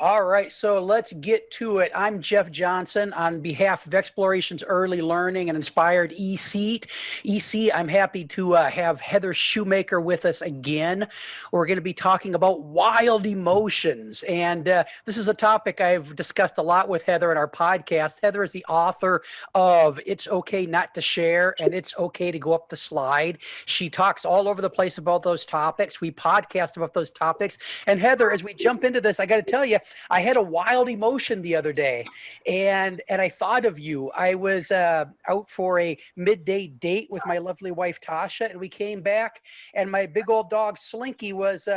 All right, so let's get to it. I'm Jeff Johnson on behalf of Explorations Early Learning and Inspired eSeat. I'm happy to have Heather Shumaker with us again. We're going to be talking about wild emotions. And this is a topic I've discussed a lot with Heather in our podcast. Heather is the author of It's Okay Not to Share and It's Okay to Go Up the Slide. She talks all over the place about those topics. We podcast about those topics. And Heather, as we jump into this, I got to tell you, I had a wild emotion the other day, and I thought of you. I was out for a midday date with my lovely wife Tasha, and we came back, and my big old dog Slinky was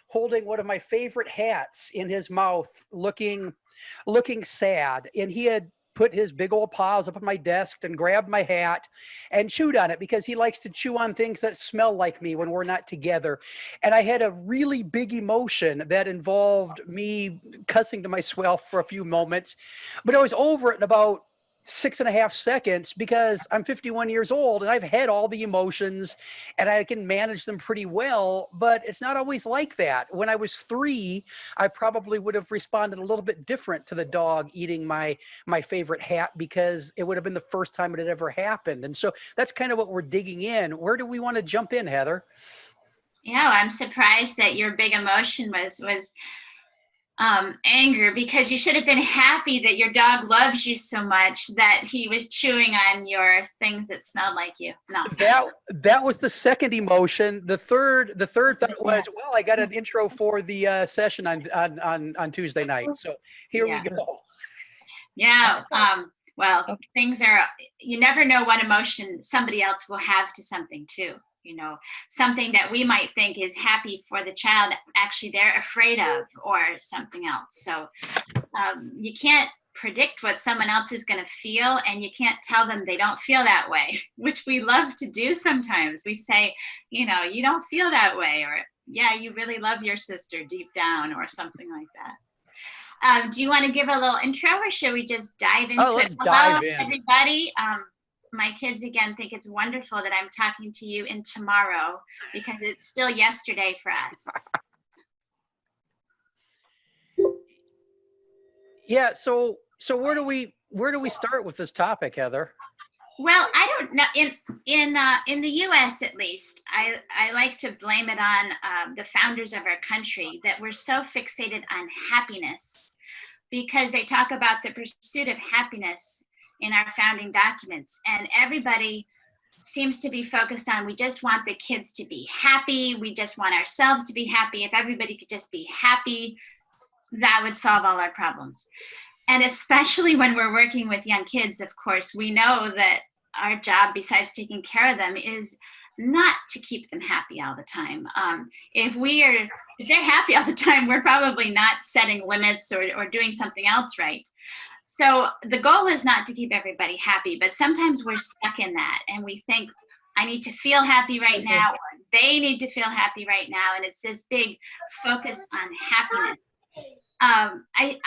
holding one of my favorite hats in his mouth, looking sad, and he had put his big old paws up on my desk and grabbed my hat and chewed on it because he likes to chew on things that smell like me when we're not together. And I had a really big emotion that involved me cussing to myself for a few moments, but I was over it in about 6.5 seconds because I'm 51 years old and I've had all the emotions and I can manage them pretty well, but it's not always like that. When I was 3, I probably would have responded a little bit different to the dog eating my favorite hat because it would have been the first time it had ever happened. And so that's kind of what we're digging in. Where do we want to jump in, Heather? I'm surprised that your big emotion was anger, because you should have been happy that your dog loves you so much that he was chewing on your things that smelled like you. No. That was the second emotion. The third thought was, well, I got an intro for the session on Tuesday night. So here we Yeah. go. Yeah. Well, things are, you never know what emotion somebody else will have to something too. Something that we might think is happy for the child, actually they're afraid of, or something else. So you can't predict what someone else is going to feel, and you can't tell them they don't feel that way, which we love to do sometimes. We say, you don't feel that way, or yeah, you really love your sister deep down, or something like that. Do you want to give a little intro, or should we just dive into it? Let's Hello, dive in. everybody. My kids, again, think it's wonderful that I'm talking to you in tomorrow, because it's still yesterday for us. Yeah. So where do we start with this topic, Heather? Well, I don't know. In the U.S., at least, I like to blame it on the founders of our country, that we're so fixated on happiness, because they talk about the pursuit of happiness in our founding documents, and everybody seems to be focused on, we just want the kids to be happy, we just want ourselves to be happy. If everybody could just be happy, that would solve all our problems. And especially when we're working with young kids, of course, we know that our job, besides taking care of them, is not to keep them happy all the time. If they're happy all the time, we're probably not setting limits or doing something else right. So the goal is not to keep everybody happy, but sometimes we're stuck in that, and we think, I need to feel happy right now, or they need to feel happy right now, and it's this big focus on happiness.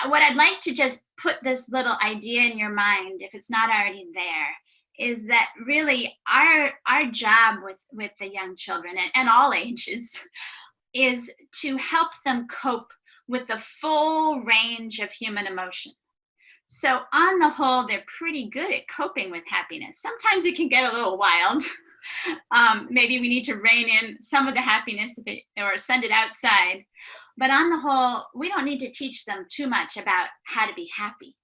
What I'd like to just put this little idea in your mind, if it's not already there, is that really our job with the young children, and all ages, is to help them cope with the full range of human emotion. So on the whole, they're pretty good at coping with happiness. Sometimes it can get a little wild. Maybe we need to rein in some of the happiness or send it outside. But on the whole, we don't need to teach them too much about how to be happy.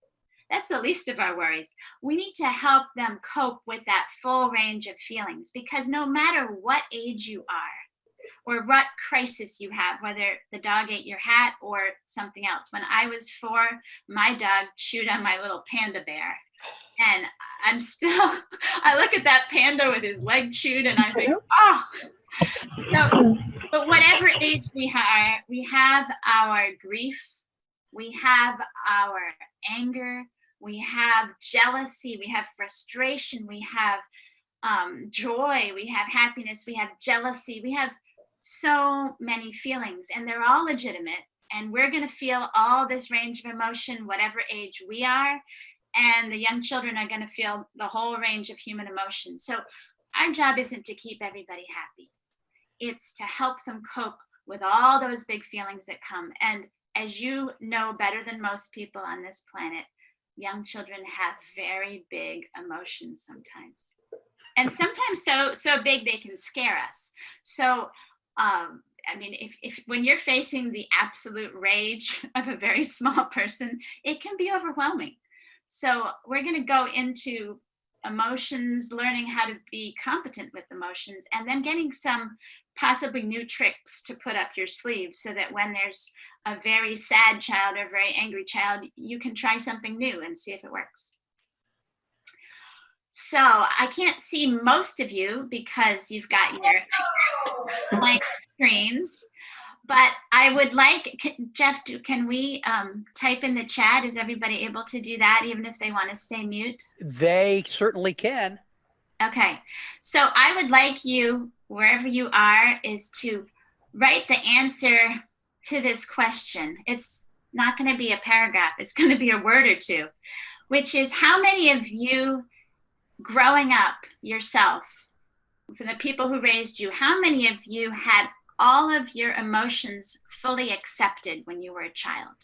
That's the least of our worries. We need to help them cope with that full range of feelings, because no matter what age you are, or what crisis you have, whether the dog ate your hat or something else. When I was 4, my dog chewed on my little panda bear. And I look at that panda with his leg chewed, and I think, oh. So, but whatever age we have our grief, we have our anger, we have jealousy, we have frustration, we have joy, we have happiness, we have jealousy, we have so many feelings, and they're all legitimate, and we're going to feel all this range of emotion whatever age we are, and the young children are going to feel the whole range of human emotion. So our job isn't to keep everybody happy, it's to help them cope with all those big feelings that come. And as you know better than most people on this planet, young children have very big emotions sometimes. And sometimes so big they can scare us. So I mean, if when you're facing the absolute rage of a very small person, it can be overwhelming. So we're going to go into emotions, learning how to be competent with emotions, and then getting some possibly new tricks to put up your sleeve so that when there's a very sad child or a very angry child, you can try something new and see if it works. So I can't see most of you because you've got your blank screens, but I would like, Jeff, can we type in the chat? Is everybody able to do that even if they want to stay mute? They certainly can. Okay, so I would like you, wherever you are, is to write the answer to this question. It's not going to be a paragraph, it's going to be a word or two, which is, how many of you growing up yourself, for the people who raised you, how many of you had all of your emotions fully accepted when you were a child?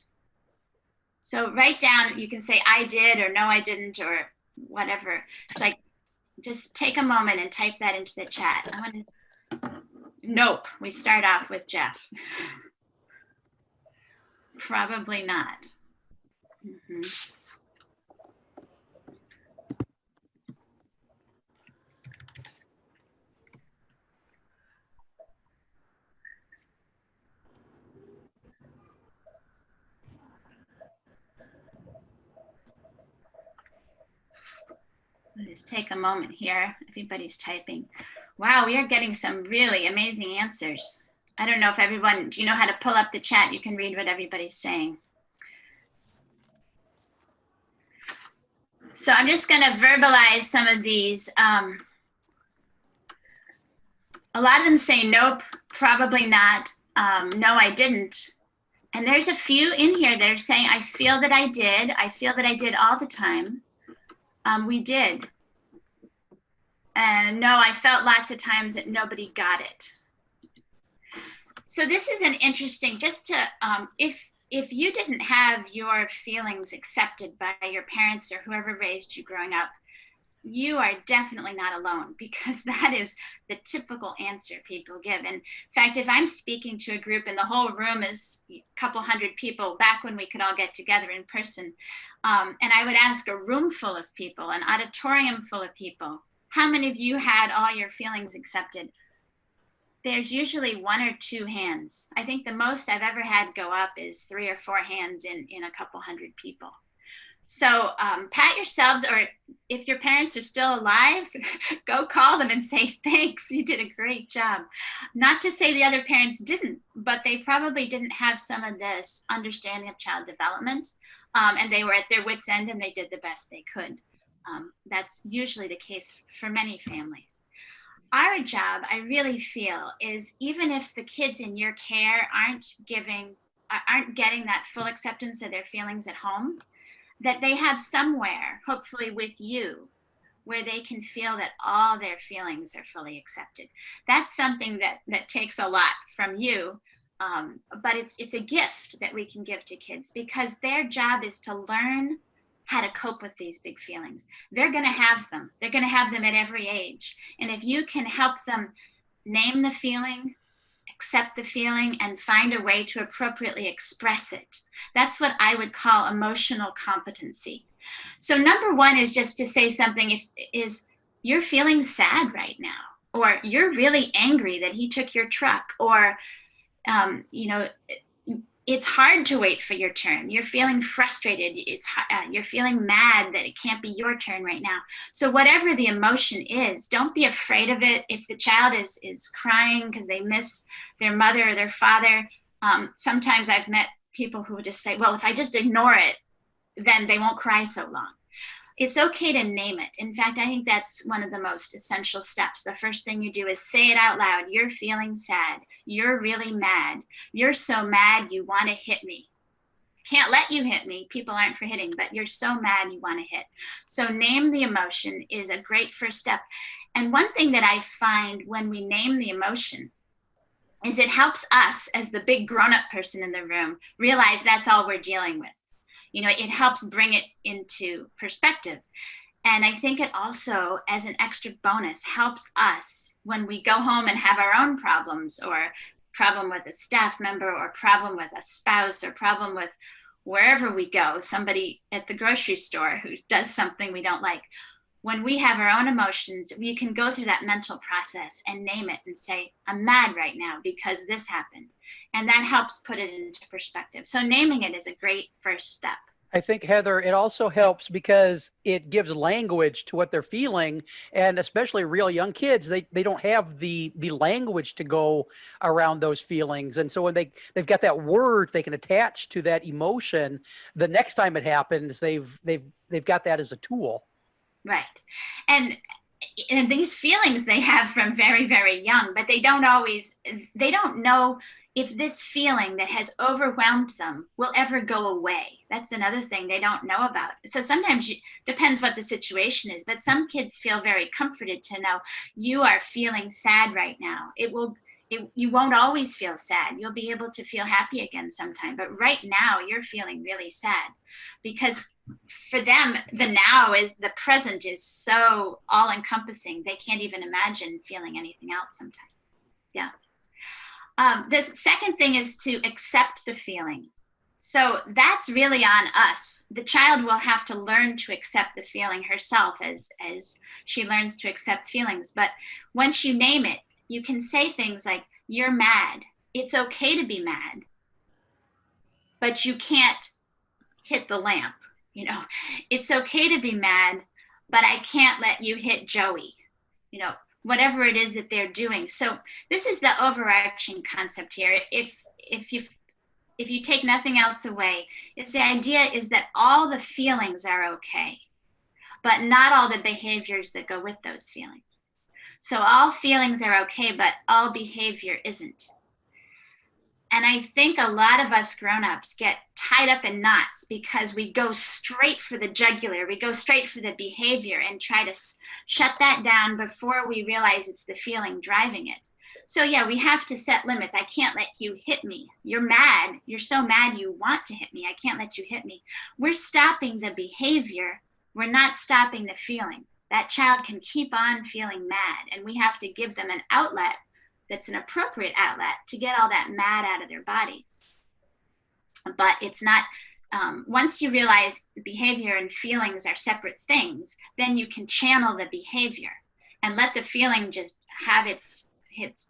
So write down, you can say I did or no I didn't or whatever. It's like, just take a moment and type that into the chat. Nope, we start off with Jeff. Probably not. Mm-hmm. Just take a moment here. Everybody's typing. Wow, we are getting some really amazing answers. I don't know if everyone, do you know how to pull up the chat? You can read what everybody's saying. So I'm just going to verbalize some of these. A lot of them say nope, probably not. No, I didn't. And there's a few in here that are saying, I feel that I did. I feel that I did all the time. We did. And no, I felt lots of times that nobody got it. So this is an interesting, just to, if you didn't have your feelings accepted by your parents or whoever raised you growing up, you are definitely not alone, because that is the typical answer people give. In fact, if I'm speaking to a group and the whole room is a couple hundred people, back when we could all get together in person, and I would ask a room full of people, an auditorium full of people, how many of you had all your feelings accepted? There's usually one or two hands. I think the most I've ever had go up is 3 or 4 hands in a couple hundred people. So pat yourselves, or if your parents are still alive, go call them and say, thanks, you did a great job. Not to say the other parents didn't, but they probably didn't have some of this understanding of child development, and they were at their wits' end and they did the best they could. That's usually the case for many families. Our job, I really feel, is even if the kids in your care aren't getting that full acceptance of their feelings at home, that they have somewhere, hopefully with you, where they can feel that all their feelings are fully accepted. That's something that takes a lot from you, but it's a gift that we can give to kids, because their job is to learn how to cope with these big feelings. They're going to have them. They're going to have them at every age. And if you can help them name the feeling, accept the feeling, and find a way to appropriately express it, that's what I would call emotional competency. So number one is just to say something, is you're feeling sad right now, or you're really angry that he took your truck, or it's hard to wait for your turn. You're feeling frustrated. You're feeling mad that it can't be your turn right now. So whatever the emotion is, don't be afraid of it. If the child is crying because they miss their mother or their father, sometimes I've met people who would just say, well, if I just ignore it, then they won't cry so long. It's okay to name it. In fact, I think that's one of the most essential steps. The first thing you do is say it out loud. You're feeling sad. You're really mad. You're so mad you want to hit me. Can't let you hit me. People aren't for hitting, but you're so mad you want to hit. So name the emotion is a great first step. And one thing that I find when we name the emotion, is it helps us as the big grown-up person in the room realize that's all we're dealing with. It helps bring it into perspective. And I think it also, as an extra bonus, helps us when we go home and have our own problems, or problem with a staff member, or problem with a spouse, or problem with wherever we go, somebody at the grocery store who does something we don't like. When we have our own emotions, we can go through that mental process and name it and say, I'm mad right now because this happened. And that helps put it into perspective. So naming it is a great first step. I think, Heather, it also helps because it gives language to what they're feeling. And especially real young kids, they don't have the language to go around those feelings. And so when they've got that word they can attach to that emotion, the next time it happens, they've got that as a tool. Right. And these feelings they have from very, very young, but they don't know if this feeling that has overwhelmed them will ever go away. That's another thing they don't know about. So sometimes depends what the situation is, but some kids feel very comforted to know you are feeling sad right now. You won't always feel sad. You'll be able to feel happy again sometime. But right now you're feeling really sad, because for them, the present is so all encompassing. They can't even imagine feeling anything else sometimes. Yeah. The second thing is to accept the feeling. So that's really on us. The child will have to learn to accept the feeling herself as she learns to accept feelings. But once you name it, you can say things like, you're mad. It's okay to be mad, but you can't hit the lamp. It's okay to be mad, but I can't let you hit Joey, whatever it is that they're doing. So this is the overarching concept here. If you take nothing else away, it's the idea is that all the feelings are okay, but not all the behaviors that go with those feelings. So all feelings are okay, but all behavior isn't. And I think a lot of us grown-ups get tied up in knots because we go straight for the jugular. We go straight for the behavior and try to shut that down before we realize it's the feeling driving it. So yeah, we have to set limits. I can't let you hit me. You're mad. You're so mad you want to hit me. I can't let you hit me. We're stopping the behavior. We're not stopping the feeling. That child can keep on feeling mad, and we have to give them an outlet that's an appropriate outlet to get all that mad out of their bodies. But it's not, once you realize the behavior and feelings are separate things, then you can channel the behavior and let the feeling just have its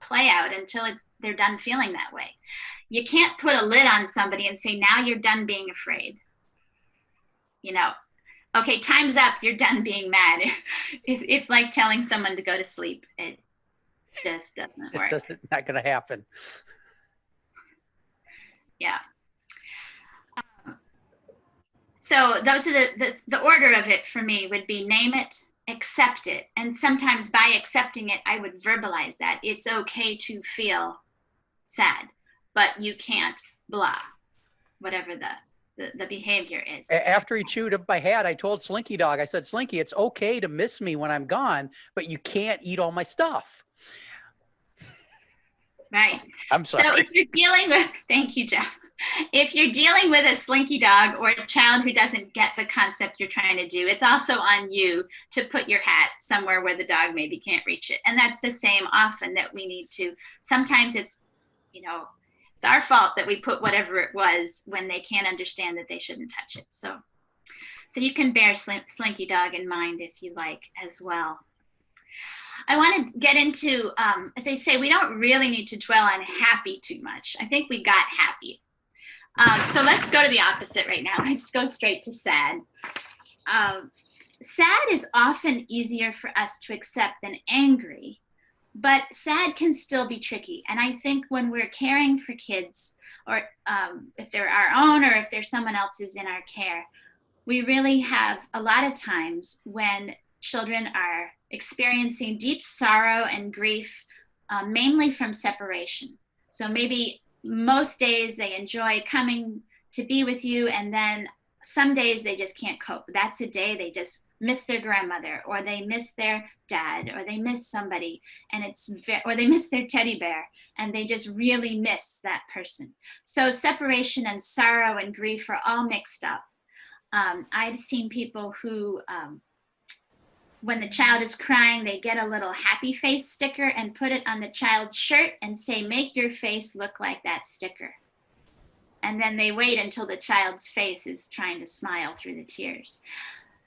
play out until they're done feeling that way. You can't put a lid on somebody and say, now you're done being afraid. Okay, time's up, you're done being mad. It's like telling someone to go to sleep. It just doesn't work. Not going to happen. Yeah. So those are the order of it for me would be name it, accept it. And sometimes by accepting it, I would verbalize that. It's okay to feel sad, but you can't blah, whatever the behavior is. After he chewed up my hat, I told Slinky Dog, I said, Slinky, it's okay to miss me when I'm gone, but you can't eat all my stuff. Right. I'm sorry. So if you're dealing with, thank you, Jeff. If you're dealing with a slinky dog or a child who doesn't get the concept you're trying to do, it's also on you to put your hat somewhere where the dog maybe can't reach it. And that's the same often that we need to, sometimes it's our fault that we put whatever it was when they can't understand that they shouldn't touch it. So you can bear Slinky Dog in mind if you like as well. I want to get into, as I say, we don't really need to dwell on happy too much. I think we got happy. So let's go to the opposite right now. Let's go straight to sad. Sad is often easier for us to accept than angry, but sad can still be tricky. And I think when we're caring for kids, or if they're our own or if there's someone else's in our care, we really have a lot of times when children are experiencing deep sorrow and grief, mainly from separation. So maybe most days they enjoy coming to be with you, and then some days they just can't cope. That's a day they just miss their grandmother, or they miss their dad, or they miss somebody, and or they miss their teddy bear, and they just really miss that person. So separation and sorrow and grief are all mixed up. I've seen people who, when the child is crying, they get a little happy face sticker and put it on the child's shirt and say, make your face look like that sticker. And then they wait until the child's face is trying to smile through the tears.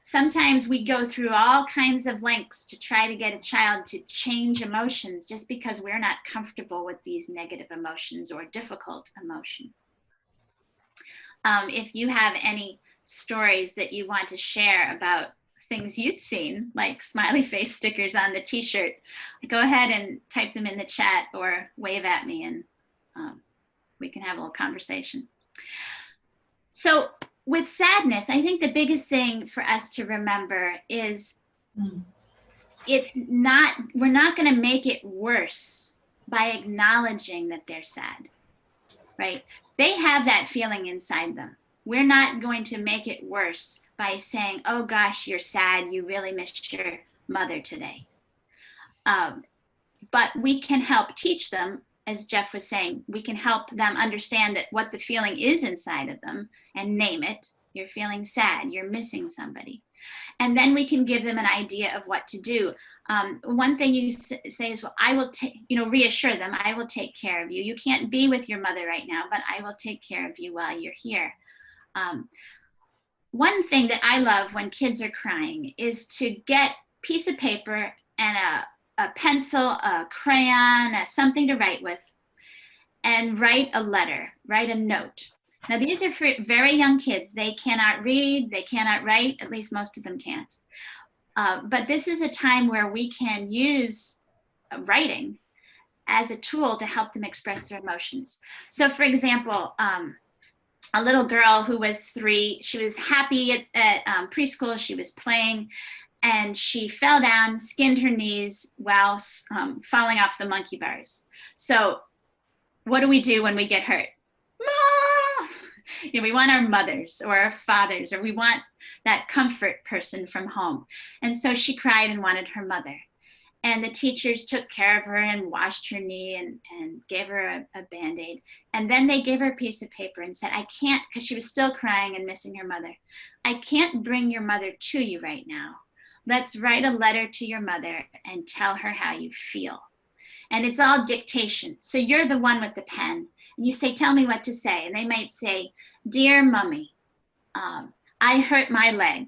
Sometimes we go through all kinds of lengths to try to get a child to change emotions just because we're not comfortable with these negative emotions or difficult emotions. If you have any stories that you want to share about things you've seen, like smiley face stickers on the t-shirt, go ahead and type them in the chat or wave at me, and we can have a little conversation. So with sadness, I think the biggest thing for us to remember is we're not going to make it worse by acknowledging that they're sad, right? They have that feeling inside them. We're not going to make it worse by saying, oh gosh, you're sad, you really missed your mother today. But we can help teach them, as Jeff was saying, we can help them understand that what the feeling is inside of them and name it. You're feeling sad, you're missing somebody. And then we can give them an idea of what to do. One thing you say is, well, I will reassure them, I will take care of you. You can't be with your mother right now, but I will take care of you while you're here. One thing that I love when kids are crying is to get a piece of paper and a pencil, a crayon, something to write with, and write a letter, write a note. Now, these are for very young kids. They cannot read, they cannot write, at least most of them can't. But this is a time where we can use writing as a tool to help them express their emotions. So for example, a little girl who was 3, she was happy at preschool, she was playing, and she fell down, skinned her knees while falling off the monkey bars. So what do we do when we get hurt? We want our mothers or our fathers, or we want that comfort person from home. And so she cried and wanted her mother. And the teachers took care of her and washed her knee and gave her a Band-Aid. And then they gave her a piece of paper and said, I can't, because she was still crying and missing her mother, I can't bring your mother to you right now. Let's write a letter to your mother and tell her how you feel. And it's all dictation. So you're the one with the pen. And you say, tell me what to say. And they might say, dear mommy, I hurt my leg.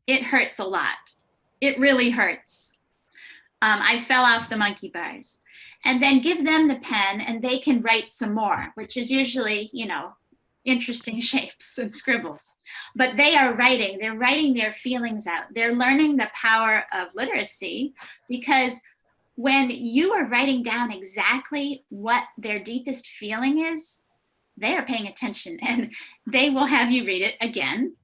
It hurts a lot. It really hurts. I fell off the monkey bars. And then give them the pen and they can write some more, which is usually, interesting shapes and scribbles. But they are writing, they're writing their feelings out. They're learning the power of literacy, because when you are writing down exactly what their deepest feeling is, they are paying attention, and they will have you read it again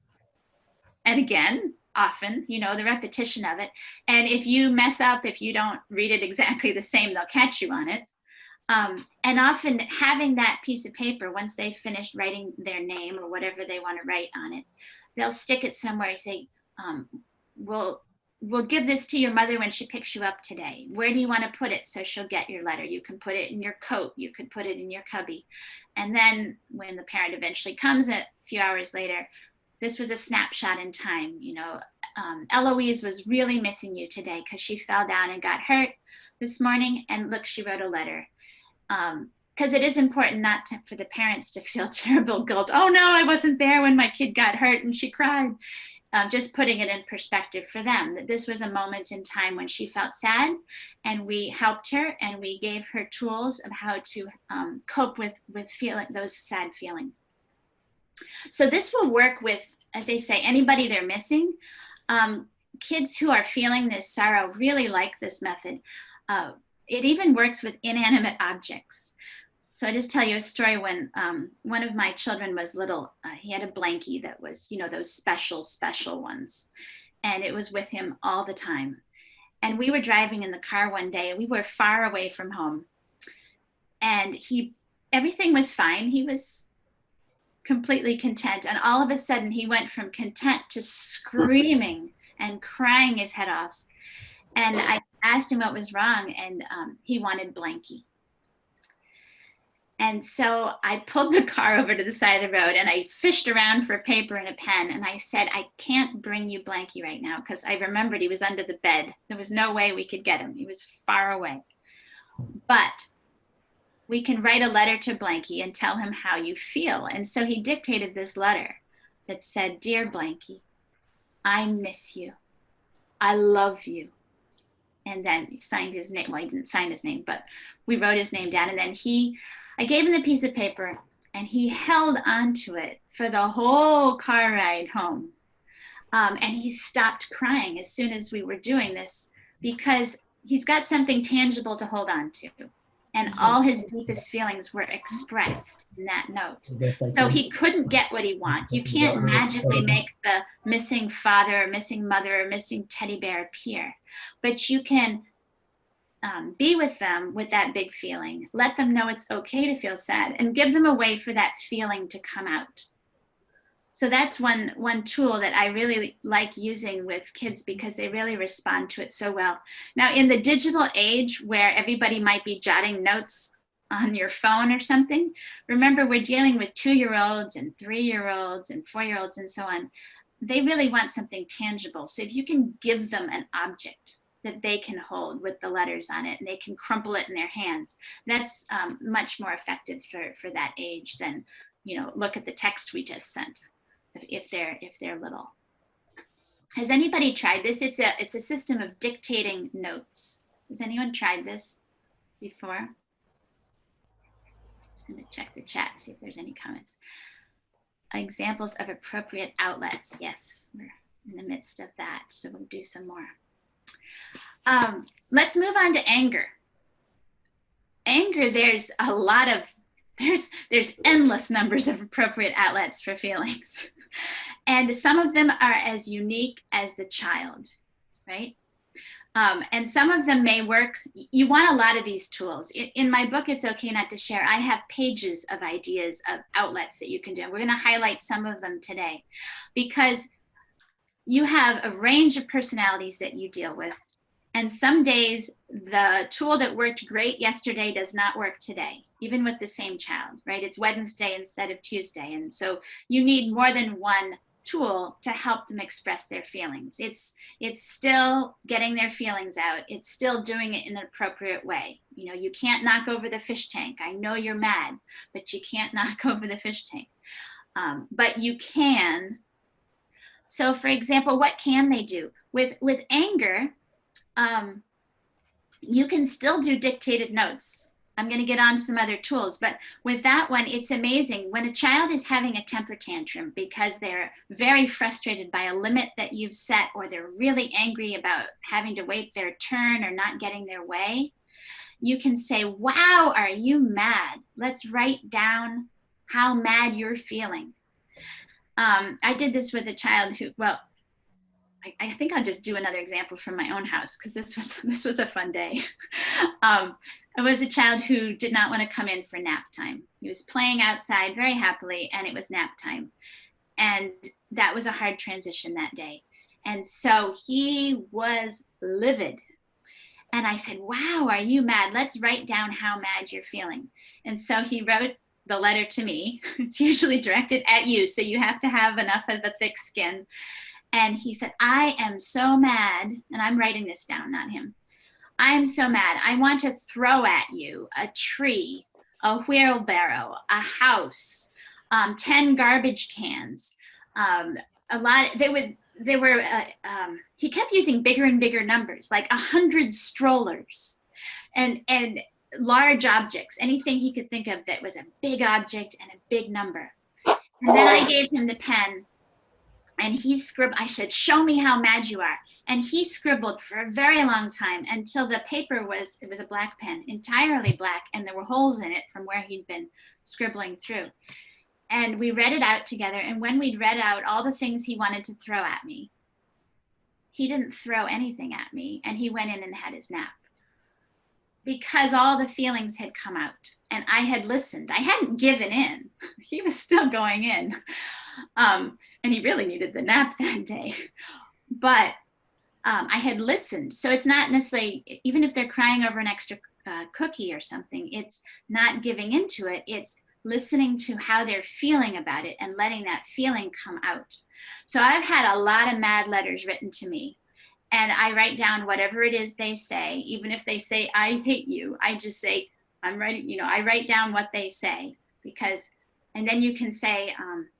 and again, often, the repetition of it. And if you mess up, if you don't read it exactly the same, they'll catch you on it. And often having that piece of paper, once they've finished writing their name or whatever they want to write on it, they'll stick it somewhere and say, we'll give this to your mother when she picks you up today. Where do you want to put it so she'll get your letter? You can put it in your coat. You could put it in your cubby. And then when the parent eventually comes a few hours later, this was a snapshot in time. Eloise was really missing you today because she fell down and got hurt this morning. And look, she wrote a letter. Because it is important not for the parents to feel terrible guilt. Oh no, I wasn't there when my kid got hurt and she cried. Just putting it in perspective for them, that this was a moment in time when she felt sad, and we helped her and we gave her tools of how to cope with feeling those sad feelings. So this will work with, as they say, anybody they're missing. Kids who are feeling this sorrow really like this method. It even works with inanimate objects. So I just tell you a story. When one of my children was little, he had a blankie that was, those special ones. And it was with him all the time. And we were driving in the car one day, and we were far away from home. And everything was fine. He was completely content. And all of a sudden he went from content to screaming and crying his head off. And I asked him what was wrong, and he wanted Blanky. And so I pulled the car over to the side of the road and I fished around for a paper and a pen. And I said, I can't bring you Blanky right now, because I remembered he was under the bed. There was no way we could get him. He was far away. But we can write a letter to Blanky and tell him how you feel. And so he dictated this letter that said, Dear Blanky, I miss you. I love you. And then he signed his name. Well, he didn't sign his name, but we wrote his name down. And then I gave him the piece of paper and he held onto it for the whole car ride home. And he stopped crying as soon as we were doing this, because he's got something tangible to hold on to. And all his deepest feelings were expressed in that note. So he couldn't get what he wants. You can't magically make the missing father or missing mother or missing teddy bear appear, but you can be with them with that big feeling. Let them know it's okay to feel sad, and give them a way for that feeling to come out. So that's one tool that I really like using with kids, because they really respond to it so well. Now, in the digital age where everybody might be jotting notes on your phone or something, remember, we're dealing with 2-year-olds and 3-year-olds and 4-year-olds and so on. They really want something tangible. So if you can give them an object that they can hold with the letters on it and they can crumple it in their hands, that's much more effective for that age than, look at the text we just sent. If they're little. Has anybody tried this? It's a system of dictating notes. Has anyone tried this before? I'm going to check the chat, see if there's any comments. Examples of appropriate outlets. Yes, we're in the midst of that, so we'll do some more. Let's move on to anger. Anger, there's endless numbers of appropriate outlets for feelings. And some of them are as unique as the child, right? And some of them may work. You want a lot of these tools. In my book, It's Okay Not to Share, I have pages of ideas of outlets that you can do. We're going to highlight some of them today, because you have a range of personalities that you deal with. And some days, the tool that worked great yesterday does not work today, even with the same child, right? It's Wednesday instead of Tuesday. And so you need more than one tool to help them express their feelings. It's still getting their feelings out. It's still doing it in an appropriate way. You can't knock over the fish tank. I know you're mad, but you can't knock over the fish tank. But you can. So for example, what can they do? With anger, you can still do dictated notes. I'm going to get on to some other tools, but with that one, it's amazing. When a child is having a temper tantrum because they're very frustrated by a limit that you've set, or they're really angry about having to wait their turn or not getting their way, you can say, wow, are you mad? Let's write down how mad you're feeling. I did this with a child who, I think I'll just do another example from my own house, because this was a fun day. It was a child who did not want to come in for nap time. He was playing outside very happily, and it was nap time. And that was a hard transition that day. And so he was livid. And I said, wow, are you mad? Let's write down how mad you're feeling. And so he wrote the letter to me. It's usually directed at you, so you have to have enough of a thick skin. And he said, I am so mad, and I'm writing this down, not him. I am so mad. I want to throw at you a tree, a wheelbarrow, a house, 10 garbage cans, a lot. He kept using bigger and bigger numbers, like 100 strollers and large objects, anything he could think of that was a big object and a big number. And then I gave him the pen. And he scribbled. I said, show me how mad you are. And he scribbled for a very long time until the paper it was a black pen, entirely black, and there were holes in it from where he'd been scribbling through. And we read it out together. And when we'd read out all the things he wanted to throw at me, he didn't throw anything at me, and he went in and had his nap. because all the feelings had come out and I had listened. I hadn't given in. He was still going in. And he really needed the nap that day. But I had listened. So it's not necessarily, even if they're crying over an extra cookie or something, it's not giving into it. It's listening to how they're feeling about it and letting that feeling come out. So I've had a lot of mad letters written to me, and I write down whatever it is they say. Even if they say, I hate you, I just say, I'm writing, I write down what they say, because, and then you can say,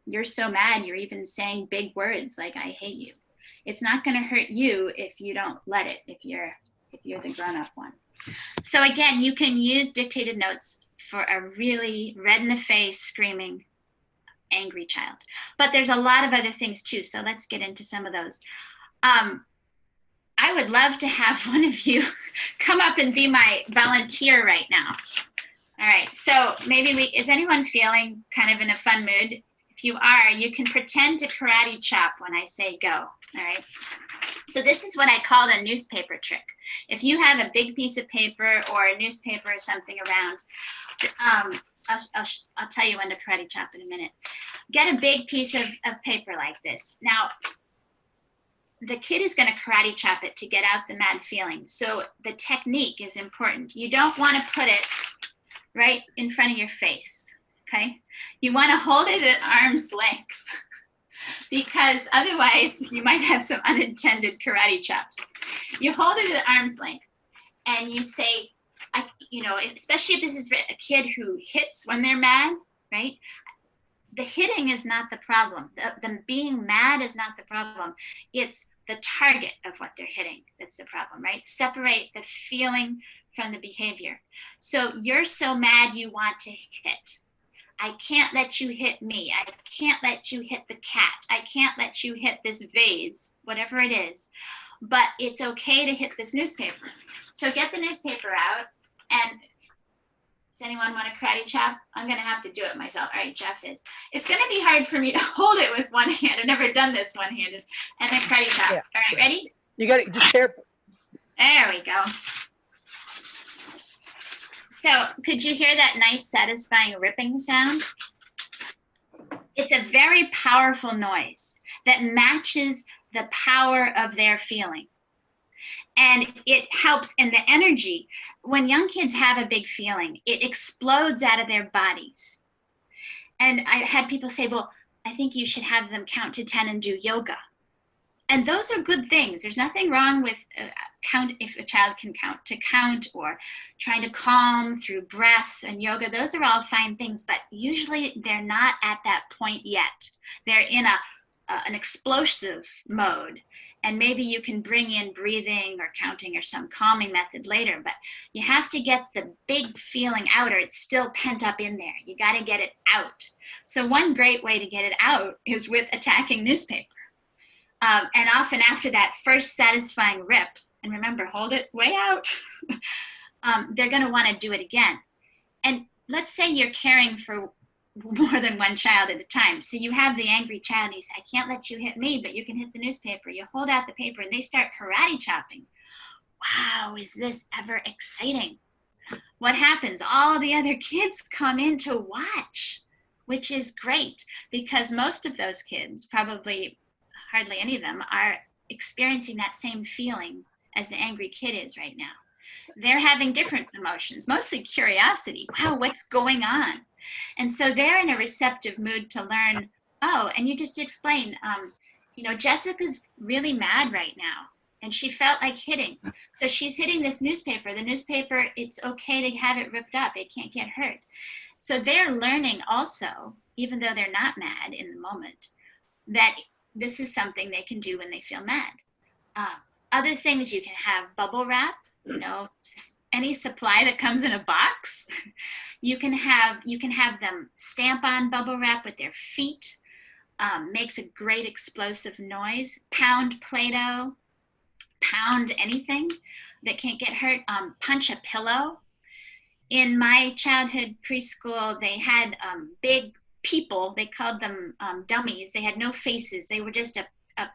you're so mad, you're even saying big words like, I hate you. It's not going to hurt you if you don't let it, if you're the grown-up one. So again, you can use dictated notes for a really red in the face, screaming, angry child. But there's a lot of other things too. So let's get into some of those. I would love to have one of you come up and be my volunteer right now. All right, so maybe is anyone feeling kind of in a fun mood? If you are, you can pretend to karate chop when I say go, all right? So this is what I call the newspaper trick. If you have a big piece of paper or a newspaper or something around, I'll tell you when to karate chop in a minute. Get a big piece of paper like this. Now, the kid is going to karate chop it to get out the mad feeling. So the technique is important. You don't want to put it right in front of your face, okay? You want to hold it at arm's length because otherwise you might have some unintended karate chops. You hold it at arm's length and you say, especially if this is a kid who hits when they're mad, right? The hitting is not the problem. The being mad is not the problem. It's the target of what they're hitting that's the problem, right? Separate the feeling from the behavior. So you're so mad you want to hit. I can't let you hit me. I can't let you hit the cat. I can't let you hit this vase, whatever it is. But it's okay to hit this newspaper. So get the newspaper out, and does anyone want to karate chop? I'm going to have to do it myself. All right, Jeff is. It's going to be hard for me to hold it with one hand. I've never done this one-handed. And then karate chop. Yeah. All right, ready? You got it. Just careful. There we go. So could you hear that nice, satisfying ripping sound? It's a very powerful noise that matches the power of their feeling. And it helps in the energy. When young kids have a big feeling, it explodes out of their bodies. And I had people say, well, I think you should have them count to 10 and do yoga. And those are good things. There's nothing wrong with count if a child can count or trying to calm through breath and yoga. Those are all fine things, but usually they're not at that point yet. They're in an explosive mode. And maybe you can bring in breathing or counting or some calming method later, but you have to get the big feeling out or it's still pent up in there. You got to get it out. So one great way to get it out is with attacking newspaper. And often after that first satisfying rip, and remember, hold it way out, they're going to want to do it again. And let's say you're caring for more than one child at a time. So you have the angry child and you say, I can't let you hit me, but you can hit the newspaper. You hold out the paper and they start karate chopping. Wow, is this ever exciting? What happens? All the other kids come in to watch, which is great because most of those kids, probably hardly any of them, are experiencing that same feeling as the angry kid is right now. They're having different emotions, mostly curiosity. Wow, what's going on? And so they're in a receptive mood to learn, oh, and you just explain, Jessica's really mad right now and she felt like hitting. So she's hitting this newspaper. The newspaper, it's okay to have it ripped up. It can't get hurt. So they're learning also, even though they're not mad in the moment, that this is something they can do when they feel mad. Other things, you can have bubble wrap, any supply that comes in a box. You can have them stamp on bubble wrap with their feet. Makes a great explosive noise. Pound Play-Doh, pound anything that can't get hurt. Punch a pillow. In my childhood preschool, they had big people, they called them dummies. They had no faces. They were just a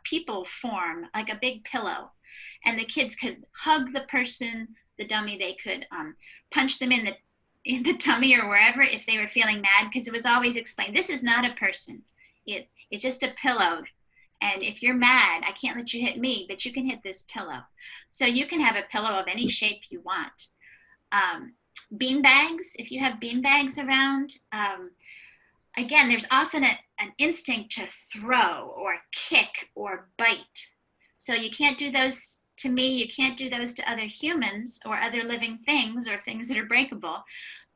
people form, like a big pillow. And the kids could hug the person, the dummy, they could punch them in the tummy or wherever if they were feeling mad, because it was always explained, this is not a person. It's just a pillow. And if you're mad, I can't let you hit me, but you can hit this pillow. So you can have a pillow of any shape you want. Bean bags, if you have bean bags around, again, there's often an instinct to throw or kick or bite. So you can't do those to me, you can't do those to other humans or other living things or things that are breakable,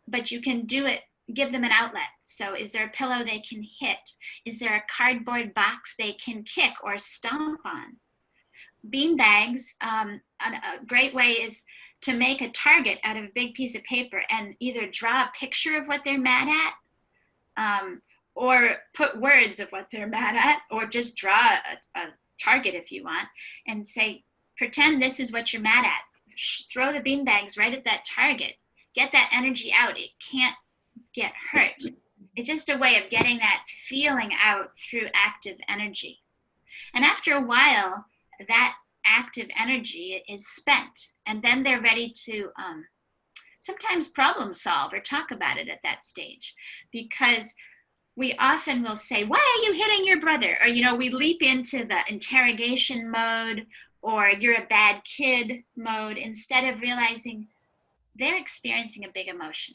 but you can do it, give them an outlet. So is there a pillow they can hit? Is there a cardboard box they can kick or stomp on? Bean bags, a great way is to make a target out of a big piece of paper and either draw a picture of what they're mad at, or put words of what they're mad at, or just draw a target if you want, and say, pretend this is what you're mad at. Throw the bean bags right at that target. Get that energy out. It can't get hurt. It's just a way of getting that feeling out through active energy. And after a while, that active energy is spent, and then they're ready to sometimes problem solve or talk about it at that stage, because we often will say, why are you hitting your brother? Or, we leap into the interrogation mode or you're a bad kid mode, instead of realizing they're experiencing a big emotion.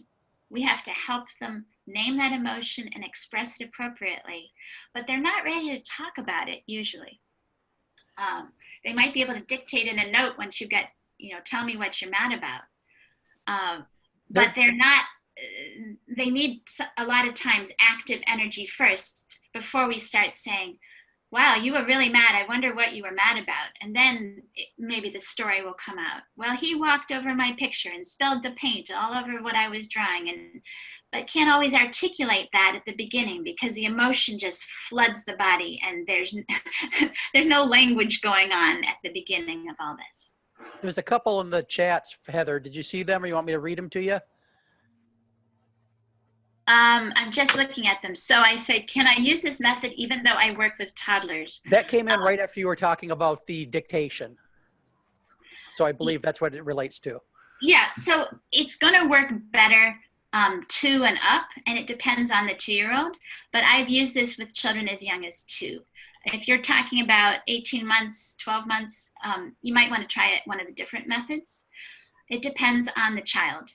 We have to help them name that emotion and express it appropriately, but they're not ready to talk about it usually. They might be able to dictate in a note once you get, tell me what you're mad about. But they're not, they need a lot of times active energy first before we start saying, wow, you were really mad. I wonder what you were mad about. And then maybe the story will come out. Well, he walked over my picture and spilled the paint all over what I was drawing. But can't always articulate that at the beginning because the emotion just floods the body and there's no language going on at the beginning of all this. There's a couple in the chats, Heather. Did you see them, or you want me to read them to you? I'm just looking at them. So I said, can I use this method even though I work with toddlers? That came in right after you were talking about the dictation. So I believe that's what it relates to. Yeah, so it's going to work better 2 and up, and it depends on the 2-year-old. But I've used this with children as young as 2. If you're talking about 18 months, 12 months, you might want to try it one of the different methods. It depends on the child.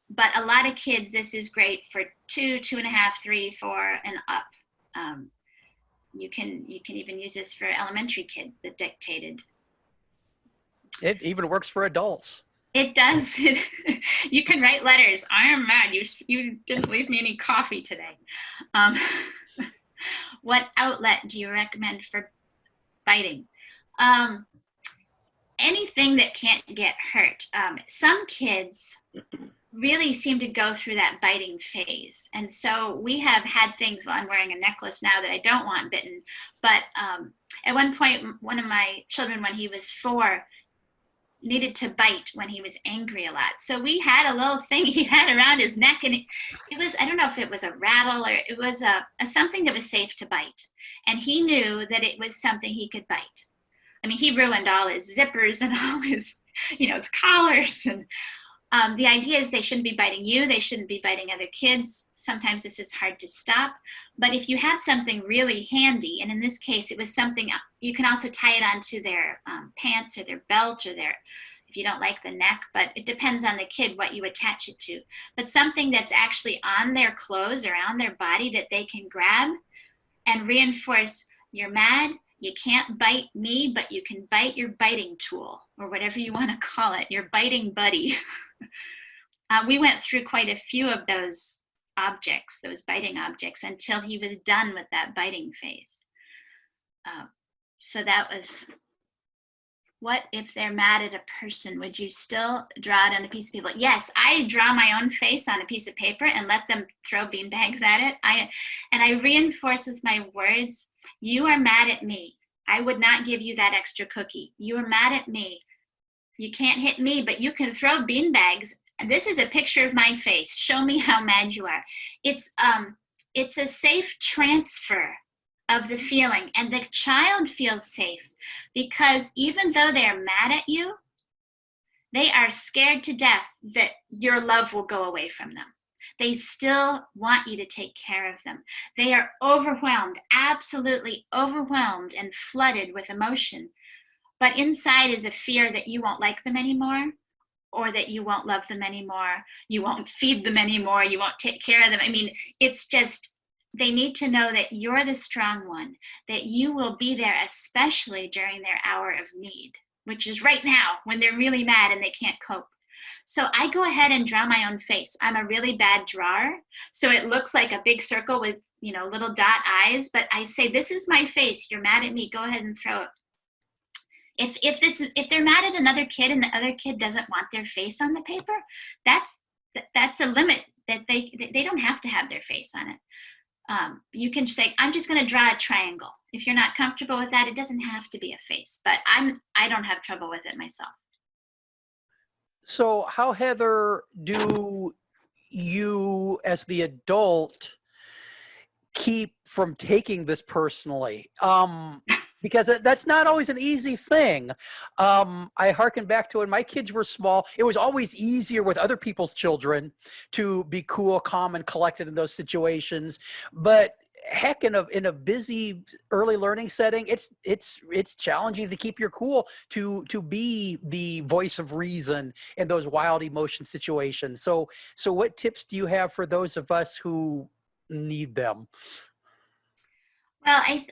But a lot of kids, this is great for 2, 2.5, 3, 4, and up. You can even use this for elementary kids, the dictated. It even works for adults. It does. You can write letters. I am mad. You didn't leave me any coffee today. What outlet do you recommend for biting? Anything that can't get hurt. Some kids really seem to go through that biting phase. And so we have had things, well, I'm wearing a necklace now that I don't want bitten. But at one point, one of my children, when he was 4, needed to bite when he was angry a lot. So we had a little thing he had around his neck, and it was, I don't know if it was a rattle or it was a something that was safe to bite. And he knew that it was something he could bite. I mean, he ruined all his zippers and all his, his collars. And the idea is they shouldn't be biting you. They shouldn't be biting other kids. Sometimes this is hard to stop. But if you have something really handy, and in this case, it was something, you can also tie it onto their pants or their belt or if you don't like the neck, but it depends on the kid what you attach it to. But something that's actually on their clothes or on their body that they can grab and reinforce, you're mad, you can't bite me, but you can bite your biting tool, or whatever you want to call it, your biting buddy. We went through quite a few of those objects, those biting objects, until he was done with that biting phase. So that was, what if they're mad at a person? Would you still draw it on a piece of paper? Yes, I draw my own face on a piece of paper and let them throw beanbags at it. And I reinforce with my words, you are mad at me. I would not give you that extra cookie. You are mad at me. You can't hit me, but you can throw beanbags. And this is a picture of my face. Show me how mad you are. It's a safe transfer of the feeling, and the child feels safe because even though they're mad at you, They are scared to death that your love will go away from them. They still want you to take care of them. They are overwhelmed, absolutely overwhelmed and flooded with emotion. But inside is a fear that you won't like them anymore, or that you won't love them anymore, you won't feed them anymore, you won't take care of them. I mean, it's just, they need to know that you're the strong one, that you will be there, especially during their hour of need, which is right now when they're really mad and they can't cope. So I go ahead and draw my own face. I'm a really bad drawer, so it looks like a big circle with, little dot eyes, but I say, this is my face. You're mad at me, go ahead and throw it. If they're mad at another kid and the other kid doesn't want their face on the paper, that's a limit, that they don't have to have their face on it. You can say, I'm just going to draw a triangle. If you're not comfortable with that, it doesn't have to be a face, but I don't have trouble with it myself. So how, Heather, do you as the adult keep from taking this personally? Because that's not always an easy thing. I hearken back to when my kids were small, it was always easier with other people's children to be cool, calm, and collected in those situations. But heck, in a busy early learning setting, it's challenging to keep your cool, to be the voice of reason in those wild emotion situations. So what tips do you have for those of us who need them? Well, I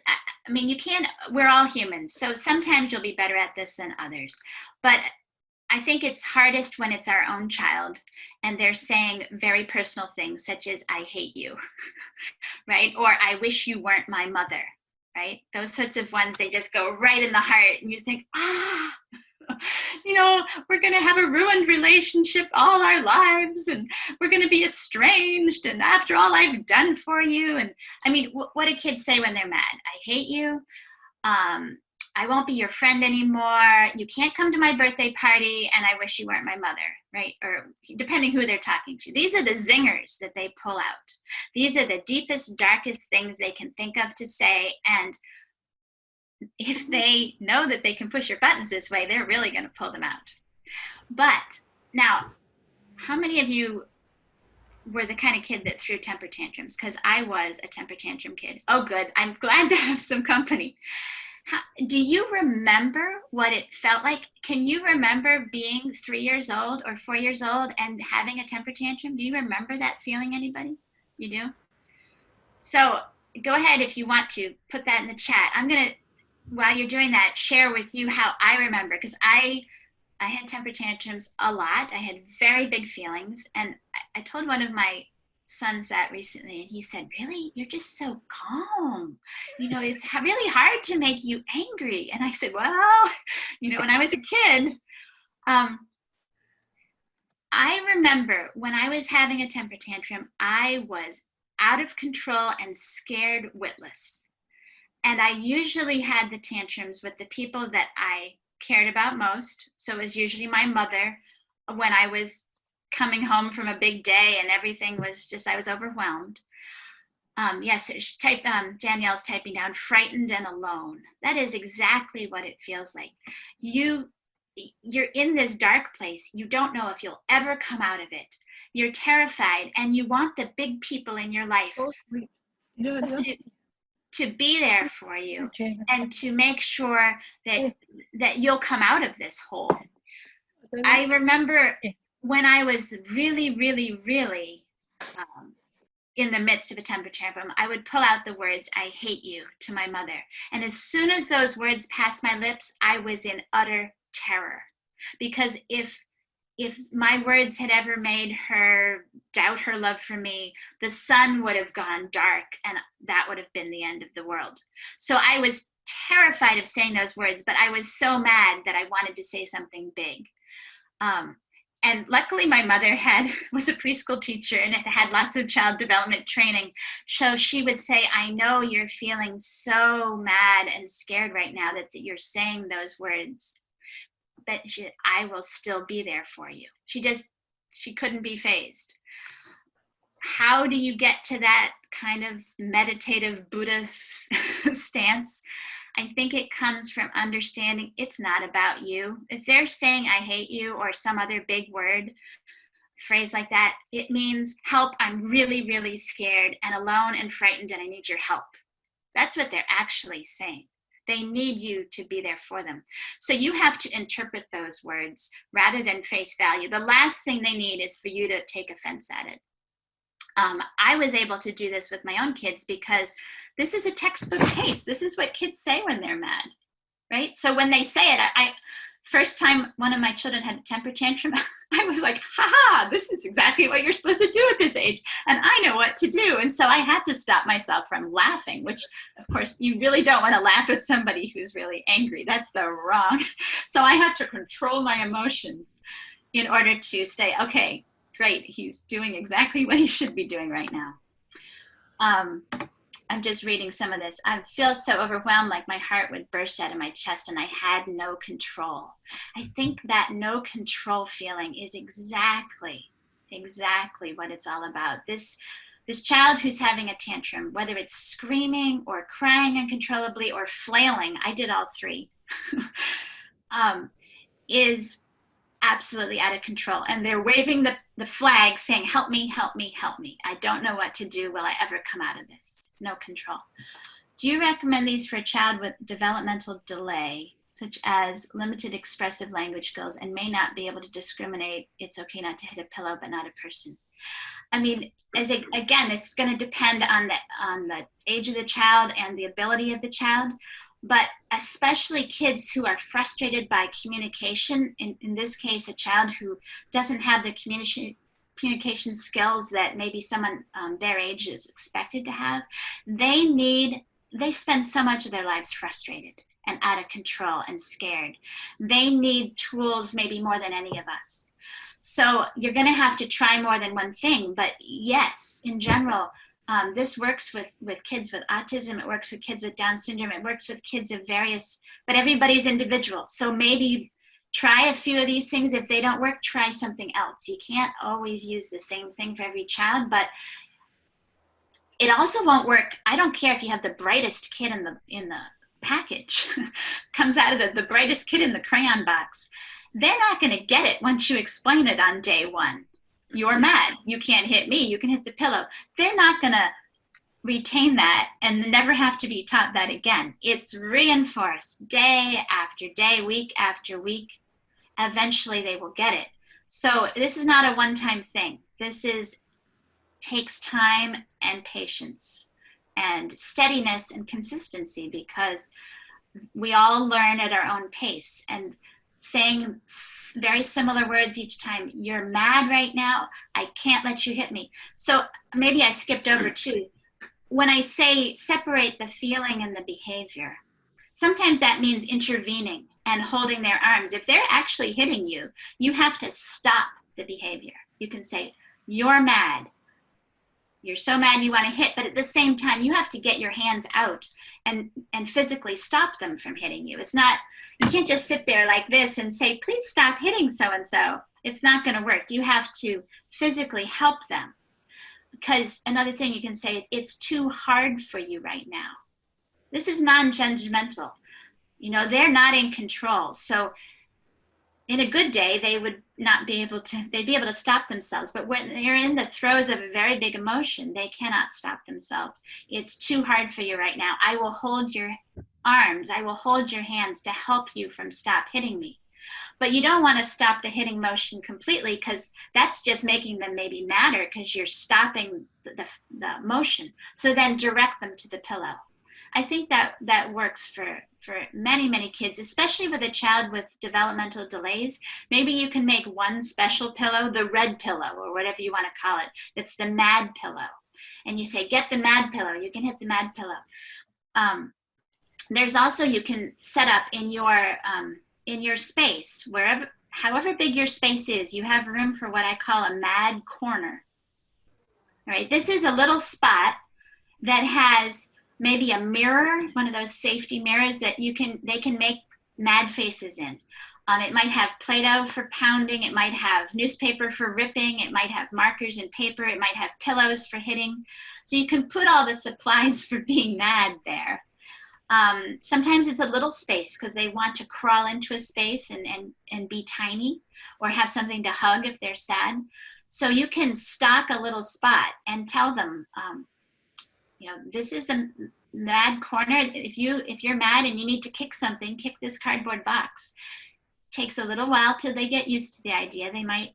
mean, you can't, we're all humans, so sometimes you'll be better at this than others. But I think it's hardest when it's our own child and they're saying very personal things such as, I hate you, right? Or I wish you weren't my mother, right? Those sorts of ones, they just go right in the heart and you think, we're going to have a ruined relationship all our lives and we're going to be estranged. And after all I've done for you. And I mean, what do kids say when they're mad? I hate you. I won't be your friend anymore. You can't come to my birthday party. And I wish you weren't my mother, right? Or depending who they're talking to. These are the zingers that they pull out. These are the deepest, darkest things they can think of to say. And if they know that they can push your buttons this way, they're really going to pull them out. But now, how many of you were the kind of kid that threw temper tantrums? Because I was a temper tantrum kid. Oh, good. I'm glad to have some company. Do you remember what it felt like? Can you remember being 3 years old or 4 years old and having a temper tantrum? Do you remember that feeling, anybody? You do? So go ahead if you want to put that in the chat. I'm going to, while you're doing that, share with you how I remember, because I had temper tantrums a lot. I had very big feelings. And I told one of my sons that recently, and he said, really? You're just so calm. It's really hard to make you angry. And I said, well, when I was a kid, I remember when I was having a temper tantrum, I was out of control and scared witless. And I usually had the tantrums with the people that I cared about most. So it was usually my mother when I was coming home from a big day and everything was just, I was overwhelmed. Yes, Danielle's typing down, frightened and alone. That is exactly what it feels like. You're in this dark place. You don't know if you'll ever come out of it. You're terrified and you want the big people in your life to be there for you and to make sure that you'll come out of this hole. I remember when I was really, really, really in the midst of a temper tantrum, I would pull out the words, I hate you, to my mother. And as soon as those words passed my lips, I was in utter terror. Because if my words had ever made her doubt her love for me, the sun would have gone dark and that would have been the end of the world. So I was terrified of saying those words, but I was so mad that I wanted to say something big. And luckily my mother was a preschool teacher and had lots of child development training. So she would say, I know you're feeling so mad and scared right now that you're saying those words, but I will still be there for you. She couldn't be fazed. How do you get to that kind of meditative Buddha stance? I think it comes from understanding it's not about you. If they're saying I hate you or some other big word, phrase like that, it means help, I'm really, really scared and alone and frightened and I need your help. That's what they're actually saying. They need you to be there for them. So you have to interpret those words rather than face value. The last thing they need is for you to take offense at it. I was able to do this with my own kids because this is a textbook case. This is what kids say when they're mad, right? So when they say it, I first time one of my children had a temper tantrum, I was like, haha, this is exactly what you're supposed to do at this age. And I know what to do. And so I had to stop myself from laughing, which of course you really don't want to laugh at somebody who's really angry. That's the wrong. So I had to control my emotions in order to say, okay, great, he's doing exactly what he should be doing right now. I'm just reading some of this. I feel so overwhelmed, like my heart would burst out of my chest and I had no control. I think that no control feeling is exactly what it's all about. This child who's having a tantrum, whether it's screaming or crying uncontrollably or flailing, I did all three, is absolutely out of control. And they're waving the flag saying, help me, help me, help me. I don't know what to do. Will I ever come out of this? No control. Do you recommend these for a child with developmental delay, such as limited expressive language skills and may not be able to discriminate? It's okay not to hit a pillow, but not a person. I mean, again, it's going to depend on the age of the child and the ability of the child. But especially kids who are frustrated by communication, in this case, a child who doesn't have the communication skills that maybe someone their age is expected to have, they spend so much of their lives frustrated and out of control and scared. They need tools maybe more than any of us. So you're going to have to try more than one thing. But yes, in general, this works with kids with autism. It works with kids with Down syndrome. It works with kids of various, but everybody's individual. So maybe try a few of these things. If they don't work, try something else. You can't always use the same thing for every child, but it also won't work. I don't care if you have the brightest kid in the package, comes out of the brightest kid in the crayon box. They're not going to get it once you explain it on day one. You're mad. You can't hit me. You can hit the pillow. They're not going to retain that and never have to be taught that again. It's reinforced day after day, week after week. Eventually they will get it. So this is not a one-time thing. This takes time and patience and steadiness and consistency, because we all learn at our own pace. And saying very similar words each time. You're mad right now. I can't let you hit me. So maybe I skipped over too. When I say separate the feeling and the behavior, sometimes that means intervening and holding their arms. If they're actually hitting you, you have to stop the behavior. You can say, you're mad. You're so mad you want to hit, but at the same time, you have to get your hands out and physically stop them from hitting you. It's not, you can't just sit there like this and say, please stop hitting so-and-so. It's not going to work. You have to physically help them. Because another thing you can say is, it's too hard for you right now. This is non-judgmental. You know, they're not in control. So in a good day, they would not be able to, they'd be able to stop themselves. But when they're in the throes of a very big emotion, they cannot stop themselves. It's too hard for you right now. I will hold your arms. I will hold your hands to help you from stop hitting me. But you don't want to stop the hitting motion completely, because that's just making them maybe madder, because you're stopping the motion. So then direct them to the pillow. I think that works for many, many kids, especially with a child with developmental delays. Maybe you can make one special pillow, the red pillow, or whatever you want to call it. It's the mad pillow. And you say, get the mad pillow. You can hit the mad pillow. There's also, you can set up in your space, however big your space is, you have room for what I call a mad corner. All right, this is a little spot that has maybe a mirror, one of those safety mirrors that they can make mad faces in. It might have Play-Doh for pounding. It might have newspaper for ripping. It might have markers and paper. It might have pillows for hitting. So you can put all the supplies for being mad there. Sometimes it's a little space because they want to crawl into a space and be tiny, or have something to hug if they're sad. So you can stock a little spot and tell them, this is the mad corner. If you're mad and you need to kick something, kick this cardboard box. Takes a little while till they get used to the idea. They might